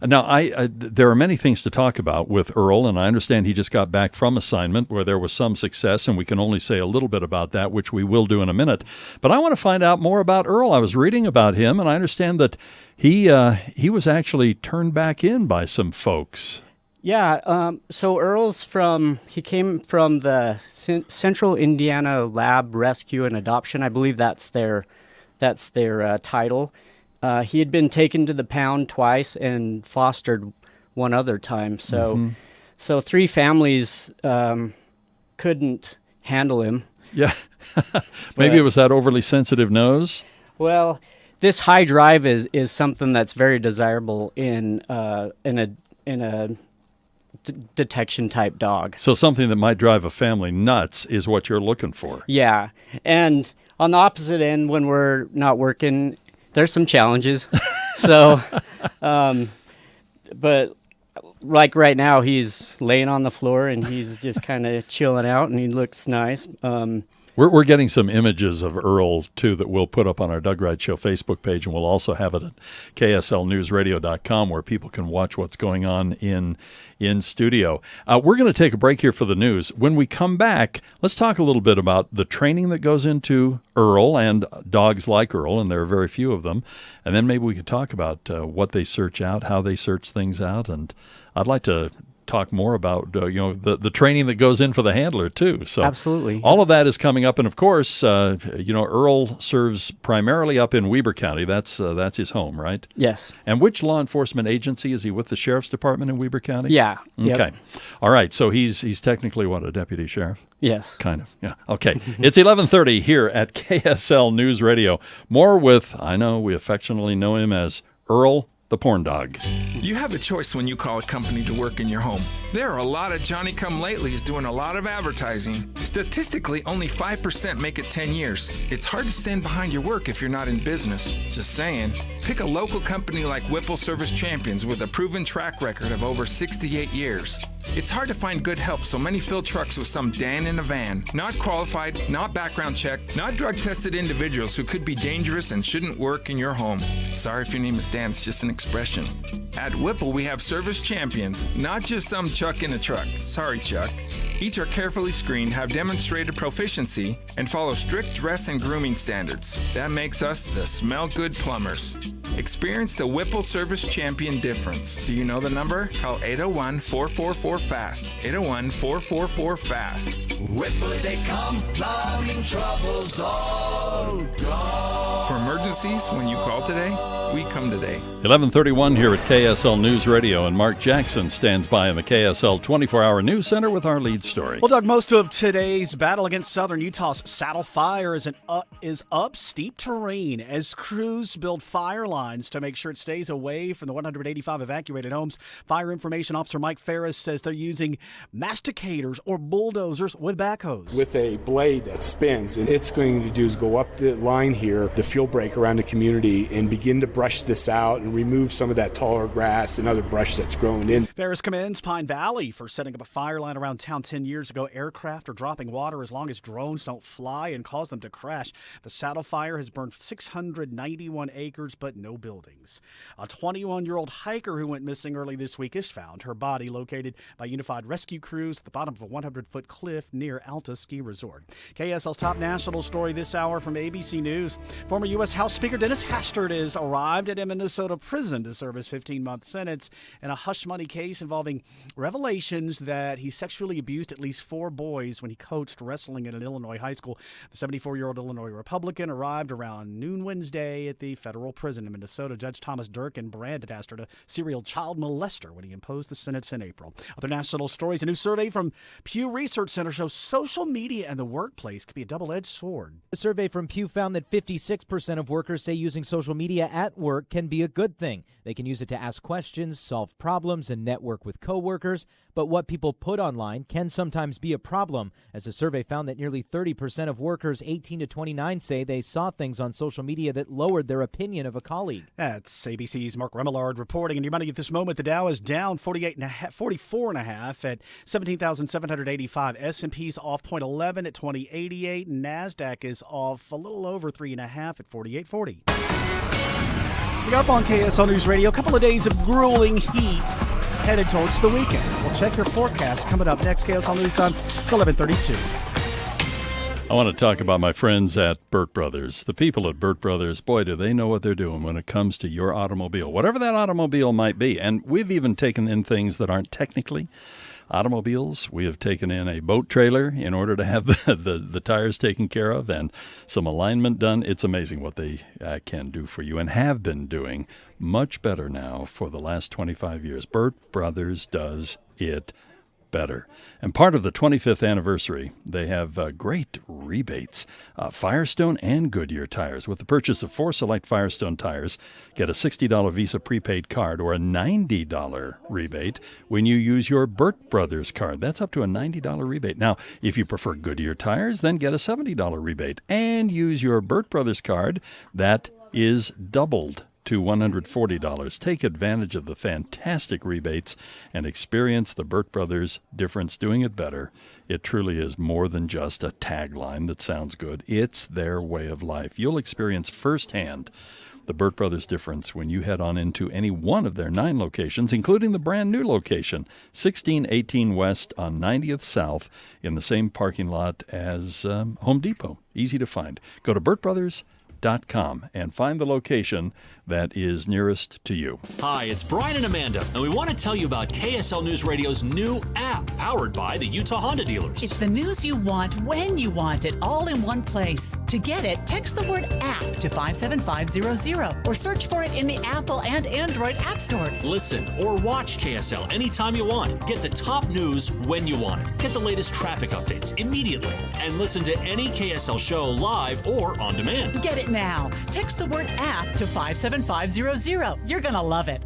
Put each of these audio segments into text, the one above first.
Now, there are many things to talk about with Earl, and I understand he just got back from assignment where there was some success, and we can only say a little bit about that, which we will do in a minute. But I want to find out more about Earl. I was reading about him, and I understand that he was actually turned back in by some folks. Yeah, so he came from the Central Indiana Lab Rescue and Adoption. I believe that's their title. He had been taken to the pound twice and fostered one other time. So, so 3 families couldn't handle him. Yeah, maybe it was that overly sensitive nose. Well, this high drive is something that's very desirable in a detection type dog. So something that might drive a family nuts is what you're looking for. Yeah, and on the opposite end, when we're not working, there's some challenges. So, but like right now, he's laying on the floor and he's just kind of chilling out, and he looks nice. We're getting some images of Earl, too, that we'll put up on our Doug Wright Show Facebook page, and we'll also have it at kslnewsradio.com where people can watch what's going on in studio. We're going to take a break here for the news. When we come back, let's talk a little bit about the training that goes into Earl and dogs like Earl, and there are very few of them. And then maybe we could talk about what they search out, how they search things out, and I'd like to talk more about the training that goes in for the handler too. So absolutely, all of that is coming up, and of course, Earl serves primarily up in Weber County. That's his home, right? Yes. And which law enforcement agency is he with? The sheriff's department in Weber County? Yeah. Okay. Yep. All right. So he's technically what, a deputy sheriff? Yes. Kind of. Yeah. Okay. It's 11:30 here at KSL News Radio. More with, I know we affectionately know him as Earl the Porn Dog. You have a choice when you call a company to work in your home. There are a lot of Johnny-come-latelys doing a lot of advertising. Statistically, only 5% make it 10 years. It's hard to stand behind your work if you're not in business. Just saying. Pick a local company like Whipple Service Champions with a proven track record of over 68 years. It's hard to find good help, so many fill trucks with some Dan in a van. Not qualified, not background checked, not drug-tested individuals who could be dangerous and shouldn't work in your home. Sorry if your name is Dan, it's just an expression. At Whipple, we have service champions, not just some Chuck in a truck. Sorry, Chuck. Each are carefully screened, have demonstrated proficiency, and follow strict dress and grooming standards. That makes us the smell good plumbers. Experience the Whipple Service Champion difference. Do you know the number? Call 801-444-FAST. 801-444-FAST. Whipple they come, plumbing troubles all gone. For emergencies, when you call today, we come today. 11:31 here at KSL News Radio, and Mark Jackson stands by in the KSL 24-hour news center with our lead story. Well, Doug, most of today's battle against southern Utah's Saddle Fire is up steep terrain as crews build fire lines to make sure it stays away from the 185 evacuated homes. Fire Information Officer Mike Ferris says they're using masticators or bulldozers with backhoes. With a blade that spins, and it's going to do is go up the line here, the fuel break around the community, and begin to brush this out and remove some of that taller grass and other brush that's growing in. Ferris commends Pine Valley for setting up a fire line around town 10 years ago. Aircraft are dropping water as long as drones don't fly and cause them to crash. The Saddle Fire has burned 691 acres, but no buildings. A 21-year-old hiker who went missing early this week is found. Her body located by Unified Rescue Crews at the bottom of a 100-foot cliff near Alta Ski Resort. KSL's top national story this hour from ABC News. Former U.S. House Speaker Dennis Hastert has arrived at a Minnesota prison to serve his 15-month sentence in a hush-money case involving revelations that he sexually abused at least 4 boys when he coached wrestling at an Illinois high school. The 74-year-old Illinois Republican arrived around noon Wednesday at the federal prison in Minnesota. Judge Thomas Durkin branded Hastert a serial child molester when he imposed the sentence in April. Other national stories, a new survey from Pew Research Center shows social media and the workplace can be a double-edged sword. A survey from Pew found that 56% of workers say using social media at work can be a good thing. They can use it to ask questions, solve problems, and network with coworkers. But what people put online can sometimes be a problem, as a survey found that nearly 30% of workers 18 to 29 say they saw things on social media that lowered their opinion of a colleague. That's ABC's Mark Remillard reporting. And your money at this moment, the Dow is down 44.5 at 17,785. S&P's off 0.11 at 2088. NASDAQ is off a little over 3.5 at 4840. Coming up on KSL News Radio, a couple of days of grueling heat headed towards the weekend. We'll check your forecast coming up next. KSL News time. It's 11:32. I want to talk about my friends at Burt Brothers. The people at Burt Brothers, boy, do they know what they're doing when it comes to your automobile, whatever that automobile might be. And we've even taken in things that aren't technically automobiles. We have taken in a boat trailer in order to have the tires taken care of and some alignment done. It's amazing what they can do for you and have been doing much better now for the last 25 years. Burt Brothers does it better. And part of the 25th anniversary, they have great rebates. Firestone and Goodyear tires. With the purchase of 4 select Firestone tires, get a $60 Visa prepaid card or a $90 rebate when you use your Burt Brothers card. That's up to a $90 rebate. Now, if you prefer Goodyear tires, then get a $70 rebate and use your Burt Brothers card. That is doubled to $140. Take advantage of the fantastic rebates and experience the Burt Brothers difference doing it better. It truly is more than just a tagline that sounds good. It's their way of life. You'll experience firsthand the Burt Brothers difference when you head on into any one of their 9 locations, including the brand new location, 1618 West on 90th South, in the same parking lot as Home Depot. Easy to find. Go to BurtBrothers.com and find the location that is nearest to you. Hi, it's Brian and Amanda, and we want to tell you about KSL News Radio's new app powered by the Utah Honda dealers. It's the news you want when you want it, all in one place. To get it, text the word app to 57500 or search for it in the Apple and Android app stores. Listen or watch KSL anytime you want. Get the top news when you want it. Get the latest traffic updates immediately. And listen to any KSL show live or on demand. Get it now. Text the word app to 57500. You're going to love it.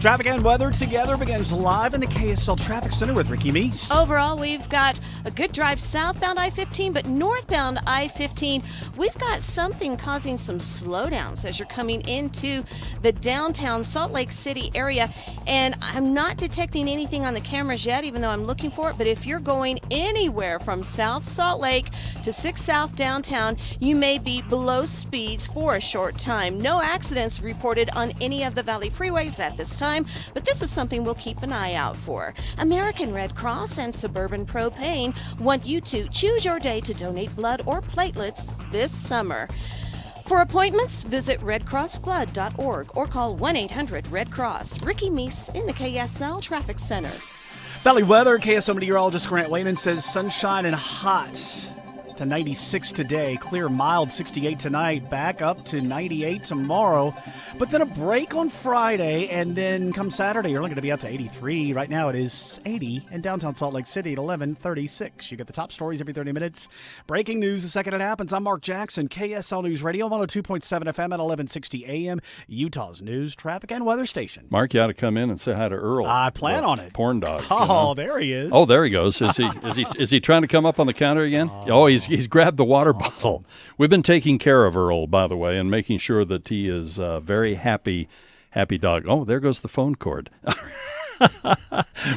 Traffic and weather together begins live in the KSL Traffic Center with Ricky Meese. Overall, we've got a good drive southbound I-15, but northbound I-15, we've got something causing some slowdowns as you're coming into the downtown Salt Lake City area. And I'm not detecting anything on the cameras yet, even though I'm looking for it. But if you're going anywhere from South Salt Lake to 6 South downtown, you may be below speeds for a short time. No accidents reported on any of the Valley freeways at this time, but this is something we'll keep an eye out for. American Red Cross and Suburban Propane want you to choose your day to donate blood or platelets this summer. For appointments, visit redcrossblood.org or call 1-800-RED-CROSS. Ricky Meese in the KSL Traffic Center. Valley weather, KSL meteorologist Grant Wayman says sunshine and hot to 96 today. Clear, mild 68 tonight. Back up to 98 tomorrow. But then a break on Friday, and then come Saturday, you're only going to be up to 83. Right now it is 80 in downtown Salt Lake City at 11:36. You get the top stories every 30 minutes. Breaking news the second it happens. I'm Mark Jackson, KSL News Radio, 102.7 FM at 1160 AM, Utah's news, traffic, and weather station. Mark, you ought to come in and say hi to Earl. I plan on it. Porn dog. Oh, there he is. Oh, there he goes. Is he trying to come up on the counter again? Oh, he's grabbed the water bottle. We've been taking care of Earl, by the way, and making sure that he is very happy dog. Oh, there goes the phone cord.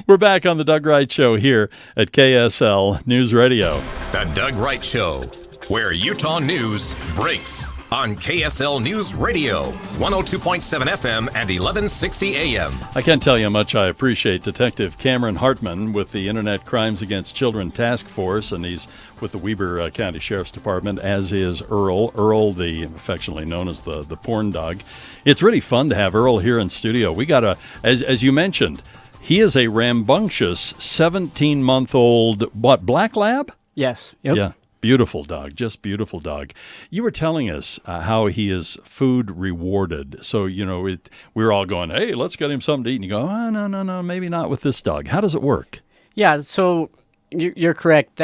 We're back on the Doug Wright Show here at KSL News Radio. The Doug Wright Show, where Utah news breaks on KSL News Radio, 102.7 FM and 1160 AM. I can't tell you how much I appreciate Detective Cameron Hartman with the Internet Crimes Against Children Task Force, and he's with the Weber County Sheriff's Department, as is Earl, the affectionately known as the porn dog. It's really fun to have Earl here in studio. We got as you mentioned, he is a rambunctious 17-month-old, black lab? Yes. Yep. Yeah. Beautiful dog, just beautiful dog. You were telling us how he is food rewarded. So, we were all going, hey, let's get him something to eat. And you go, oh, no, maybe not with this dog. How does it work? Yeah, so you're correct.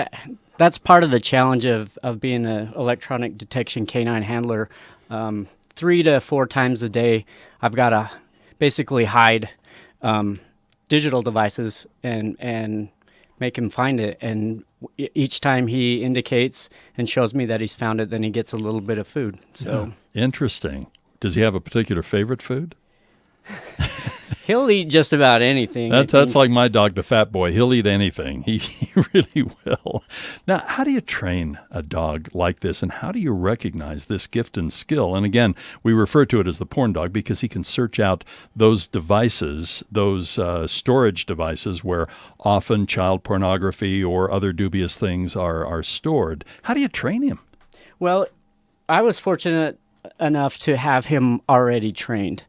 That's part of the challenge of being an electronic detection canine handler. 3 to 4 times a day, I've got to basically hide digital devices and make him find it. And each time he indicates and shows me that he's found it, then he gets a little bit of food. So Interesting. Does he have a particular favorite food? He'll eat just about anything. That's like my dog, the fat boy. He'll eat anything. He really will. Now, how do you train a dog like this, and how do you recognize this gift and skill? And again, we refer to it as the porn dog because he can search out those devices, those storage devices where often child pornography or other dubious things are stored. How do you train him? Well, I was fortunate enough to have him already trained.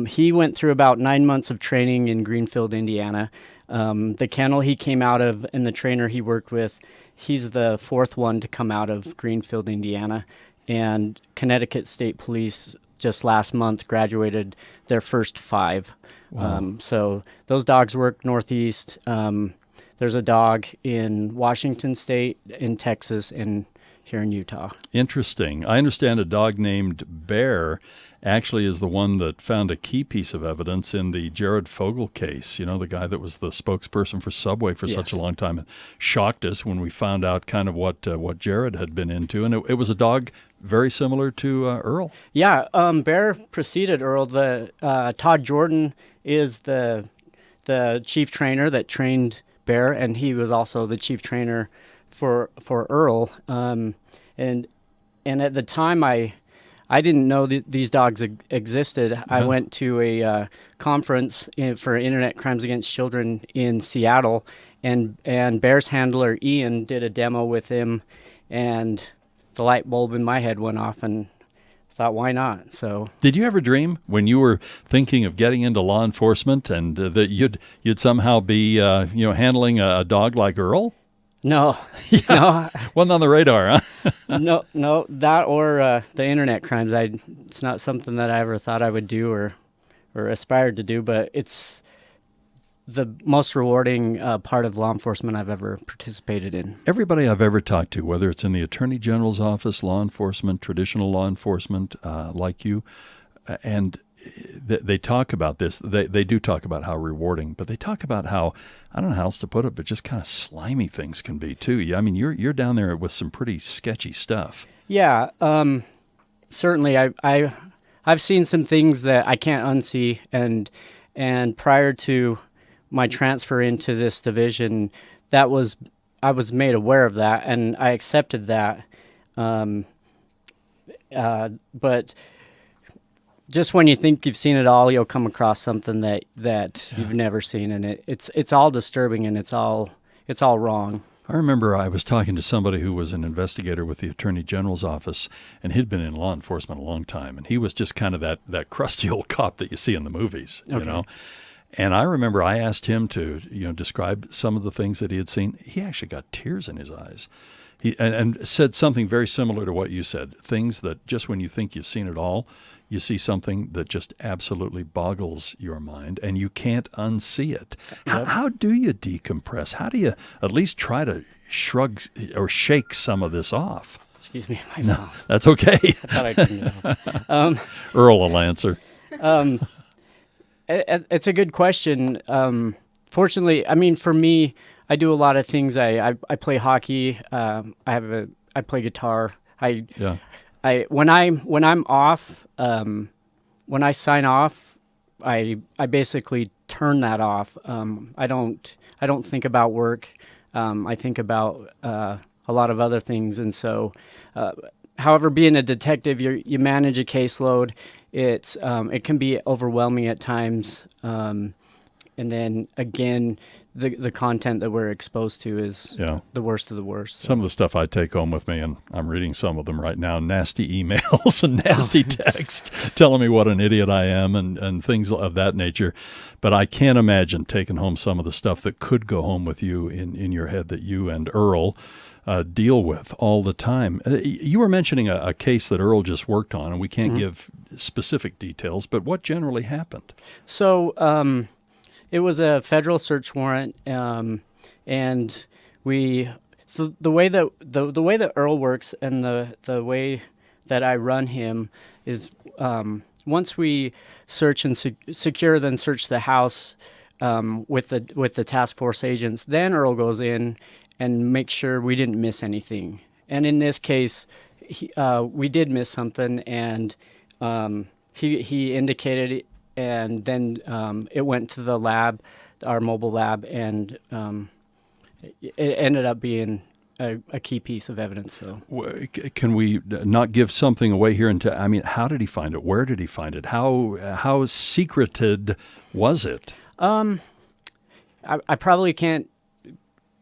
He went through about 9 months of training in Greenfield, Indiana. The kennel he came out of and the trainer he worked with, he's the fourth one to come out of Greenfield, Indiana. And Connecticut State Police just last month graduated their first 5. Wow. So those dogs work Northeast. There's a dog in Washington State, in Texas, and here in Utah. Interesting. I understand a dog named Bear actually is the one that found a key piece of evidence in the Jared Fogle case. You know, the guy that was the spokesperson for Subway for such a long time. It shocked us when we found out kind of what Jared had been into. And it was a dog very similar to Earl. Yeah, Bear preceded Earl. Todd Jordan is the chief trainer that trained Bear, and he was also the chief trainer for Earl. And at the time, I didn't know that these dogs existed. I went to a conference for Internet Crimes Against Children in Seattle, and Bear's handler Ian did a demo with him, and the light bulb in my head went off, and I thought, why not? So, did you ever dream when you were thinking of getting into law enforcement and that you'd somehow be handling a dog like Earl? No, no, wasn't on the radar, huh? no, that or the internet crimes. It's not something that I ever thought I would do or aspired to do, but it's the most rewarding part of law enforcement I've ever participated in. Everybody I've ever talked to, whether it's in the Attorney General's office, law enforcement, traditional law enforcement, like you, and they talk about this. They do talk about how rewarding, but they talk about how, I don't know how else to put it, but just kind of slimy things can be too. I mean, you're down there with some pretty sketchy stuff. Yeah, certainly. I've seen some things that I can't unsee, and prior to my transfer into this division, I was made aware of that, and I accepted that. But just when you think you've seen it all, you'll come across something that you've never seen, and it's all disturbing, and it's all wrong. I remember I was talking to somebody who was an investigator with the Attorney General's office, and he'd been in law enforcement a long time, and he was just kind of that crusty old cop that you see in the movies, you know. And I remember I asked him to describe some of the things that he had seen. He actually got tears in his eyes. And said something very similar to what you said, things that just when you think you've seen it all, you see something that just absolutely boggles your mind, and you can't unsee it. How do you decompress? How do you at least try to shrug or shake some of this off? Excuse me. No, that's okay. I thought I couldn't. Earl will answer. It's a good question. Fortunately, I mean, for me, I do a lot of things. I play hockey. I play guitar. When I'm off, when I sign off, I basically turn that off. I don't think about work. I think about a lot of other things, and so. However, being a detective, you manage a caseload. It can be overwhelming at times, and then again, the content that we're exposed to is the worst of the worst. So. Some of the stuff I take home with me, and I'm reading some of them right now, nasty emails and nasty texts telling me what an idiot I am and things of that nature. But I can't imagine taking home some of the stuff that could go home with you in your head that you and Earl deal with all the time. You were mentioning a case that Earl just worked on, and we can't give specific details, but what generally happened? So it was a federal search warrant, and so the way that Earl works and the way that I run him is once we search and secure, then search the house with the task force agents, then Earl goes in and make sure we didn't miss anything. And in this case, we did miss something, and he indicated and then it went to the lab, our mobile lab, and it ended up being a key piece of evidence. So, can we not give something away here? I mean, how did he find it? Where did he find it? How secreted was it? I probably can't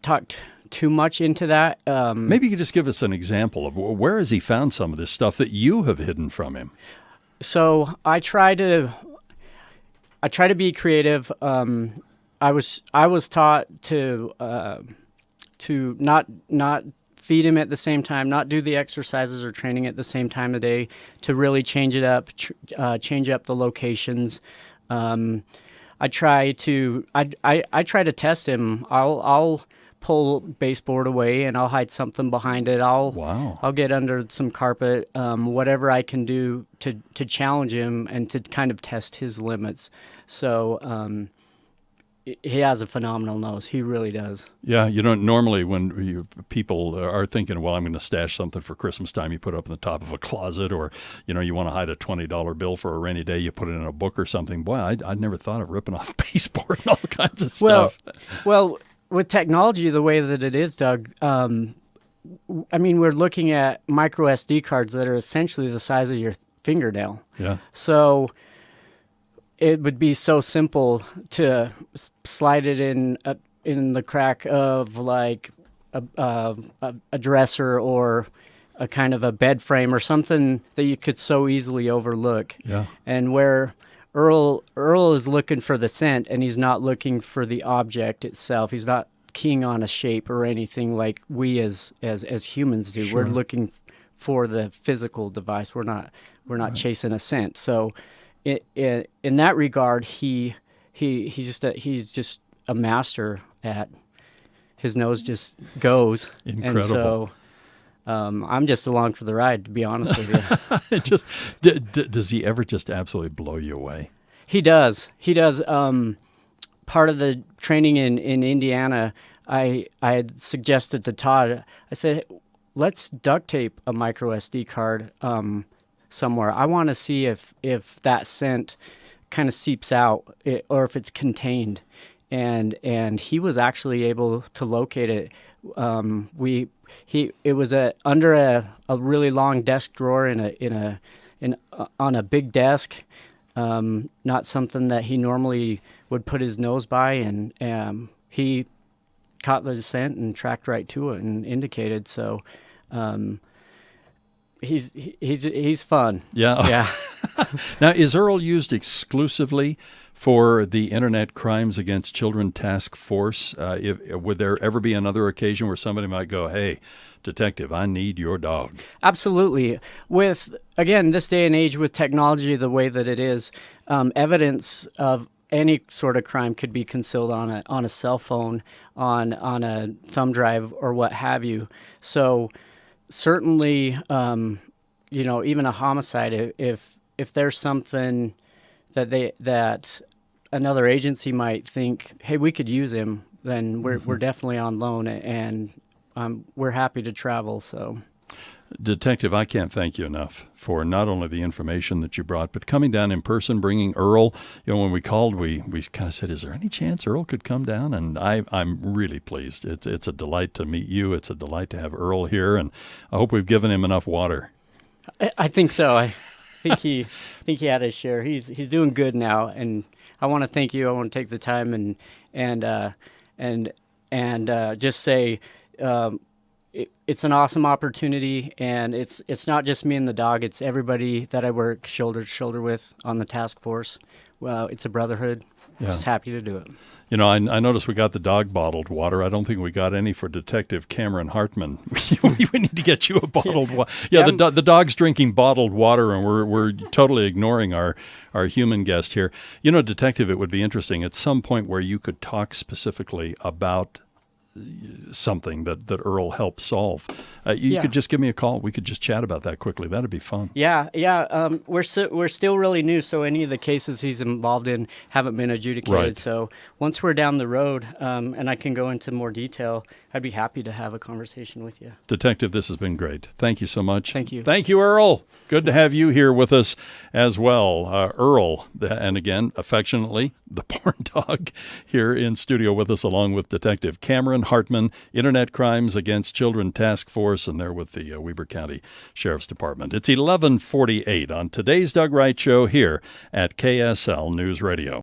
talk too much into that. Maybe you could just give us an example of where has he found some of this stuff that you have hidden from him? So I try to be creative. I was taught to not feed him at the same time, not do the exercises or training at the same time of day, to really change it up, change up the locations. I try to test him. I'll pull baseboard away and I'll hide something behind it. I'll get under some carpet, whatever I can do to challenge him and to kind of test his limits. So he has a phenomenal nose. He really does. Yeah, you don't normally when people are thinking, well, I'm going to stash something for Christmas time, you put it up in the top of a closet, or you want to hide a $20 bill for a rainy day, you put it in a book or something. Boy, I'd never thought of ripping off baseboard and all kinds of stuff. Well, with technology the way that it is, Doug, I mean, we're looking at micro SD cards that are essentially the size of your fingernail. Yeah. So it would be so simple to slide it in the crack of like a dresser or a kind of a bed frame or something that you could so easily overlook. Yeah. And where Earl is looking for the scent, and he's not looking for the object itself. He's not keying on a shape or anything like we as humans do. Sure. We're looking for the physical device. We're not chasing a scent. So, in that regard, he's just a master at. His nose just goes. Incredible. And so, I'm just along for the ride, to be honest with you. Does he ever just absolutely blow you away? He does. Part of the training in Indiana, I had suggested to Todd, I said, let's duct tape a micro SD card somewhere. I want to see if that scent kind of seeps out or if it's contained. And he was actually able to locate it. It was under a really long desk drawer on a big desk, not something that he normally would put his nose by, and he caught the scent and tracked right to it and indicated. So he's fun. Yeah. Yeah. Now, is Earl used exclusively for the Internet Crimes Against Children Task Force? Would there ever be another occasion where somebody might go, hey, detective, I need your dog? Absolutely. With, again, this day and age with technology the way that it is, evidence of any sort of crime could be concealed on a cell phone, on a thumb drive, or what have you. So certainly, even a homicide, if there's something that another agency might think, hey, we could use him, then we're definitely on loan, and we're happy to travel. So, Detective, I can't thank you enough for not only the information that you brought, but coming down in person, bringing Earl. When we called, we kind of said, is there any chance Earl could come down? And I'm really pleased. It's a delight to meet you. It's a delight to have Earl here, and I hope we've given him enough water. I think so. I think he had his share. He's doing good now, and I want to thank you. I want to take the time and just say it's an awesome opportunity, and it's not just me and the dog. It's everybody that I work shoulder to shoulder with on the task force. Well, it's a brotherhood. Yeah. Just happy to do it. I noticed we got the dog bottled water. I don't think we got any for Detective Cameron Hartman. we need to get you a bottled water. Yeah, the dog's drinking bottled water, and we're totally ignoring our human guest here. Detective, it would be interesting at some point where you could talk specifically about something that Earl helped solve. You could just give me a call. We could just chat about that quickly. That'd be fun. Yeah. We're still really new, so any of the cases he's involved in haven't been adjudicated. Right. So once we're down the road, and I can go into more detail, I'd be happy to have a conversation with you. Detective, this has been great. Thank you so much. Thank you. Thank you, Earl. Good to have you here with us as well. Earl, and again, affectionately, the porn dog, here in studio with us, along with Detective Cameron Hartman, Internet Crimes Against Children Task Force, and they're with the Weber County Sheriff's Department. It's 11:48 on today's Doug Wright Show here at KSL News Radio.